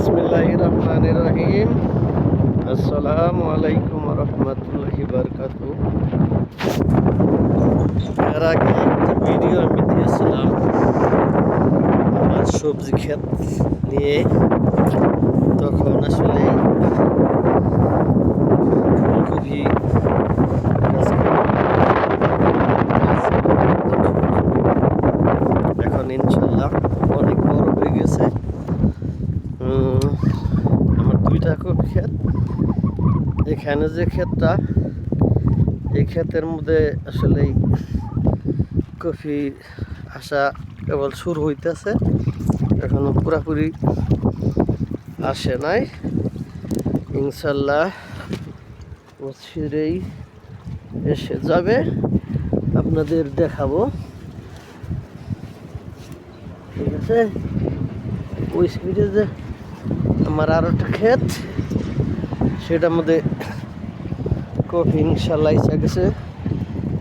বিসমিল্লাহির রহমানির রহিম। আসসালামু আলাইকুম ওয়া রাহমাতুল্লাহি ওয়া বারাকাতুহু। এর আগে একটা ভিডিও আমি দিয়েছিলাম আমার সবজি ক্ষেত নিয়ে। তখন আসলে ফুলকপি এখন ইনশাল্লাহ অনেক বড় হয়ে গেছে। আমার 2টা ক্ষেত। এখানে যে ক্ষেতটা, এই ক্ষেতের মধ্যে আসলে কফি আসা কেবল শুরু হইতেছে, এখনো পুরাপুরি আসে নাই। ইনশাল্লাহ অচিরেই এসে যাবে, আপনাদের দেখাবো। ঠিক আছে, ওই স্পিডে যে আমার আরো একটা ক্ষেত, সেটার মধ্যে কফি ইনশাল্লাহ ইচ্ছা গেছে।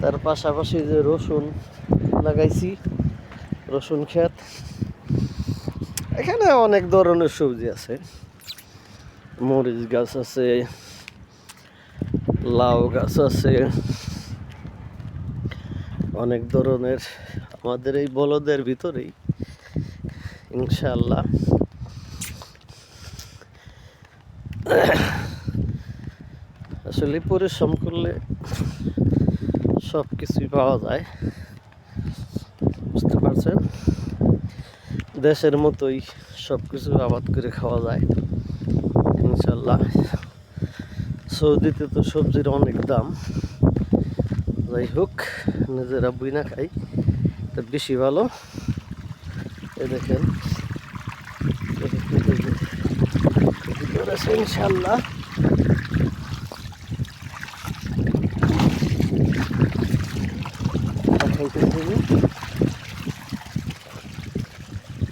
তার পাশাপাশি যে রসুন লাগাইছি, রসুন ক্ষেত। এখানে অনেক ধরনের সবজি আছে, মরিচ গাছ আছে, লাউ গাছ আছে, অনেক ধরনের। আমাদের এই বলদের ভিতরেই ইনশাল্লাহ আসলে পরিশ্রম করলে সব কিছুই পাওয়া যায়, বুঝতে পারছেন। দেশের মতোই সব কিছু আবাদ করে খাওয়া যায় ইনশাল্লাহ। সৌদিতে তো সবজির অনেক দাম। যাই হোক, নিজেরা বুইনা খাই তো বেশি ভালো। এ দেখেন ইনশাল্লাহ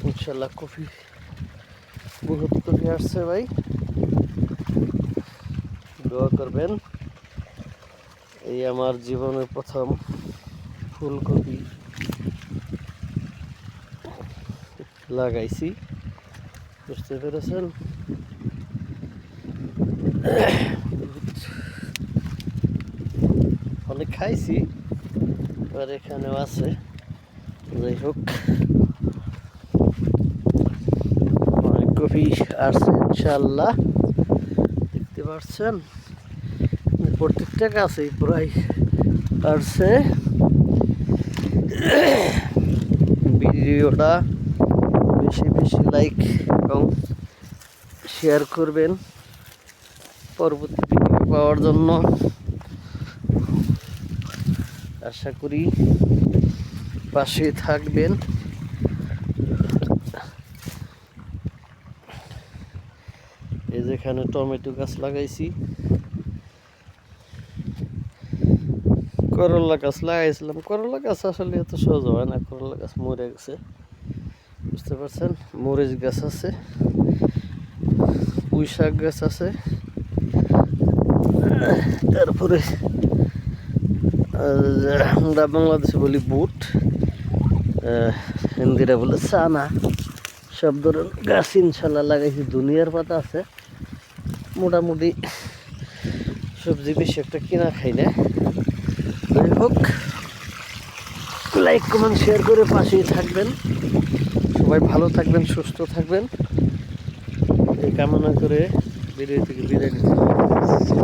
ইনশাল্লাহ কফি, বহুত কফি আসছে ভাই, দোয়া করবেন। এই আমার জীবনের প্রথম ফুলকপি লাগাইছি, বুঝতে পেরেছেন। অনেক খাইছি, আর এখানেও আছে। যাই হোক, অনেক কফি আসছে ইনশাল্লাহ, দেখতে পাচ্ছেন। প্রত্যেকটা গাছেই প্রায় আসছে। ভিডিওটা বেশি বেশি লাইক এবং শেয়ার করবেন পরবর্তী ভিডিও পাওয়ার জন্য। আশা করি পাশে থাকবেন। এই যেখানে টমেটো গাছ লাগাইছি, করলা গাছ লাগাইছিলাম। করলা গাছ আসলে এত সহজ হয় না, করলা গাছ মরে গেছে, বুঝতে পারছেন। মরিচ গাছ আছে, পুঁই শাক গাছ আছে, তারপরে আমরা বাংলাদেশে বলি বুট, হিন্দিরা বলে চানা। সব ধরনের গাছ ইনশাল্লাহ লাগাইছি। দুনিয়ার পাতা আছে। মোটামুটি সবজি বেশি একটা কিনা খাই না। যাই হোক, লাইক কমেন্ট শেয়ার করে পাশেই থাকবেন। সবাই ভালো থাকবেন, সুস্থ থাকবেন, এই কামনা করে ভিডিও থেকে বিদায় নিচ্ছি।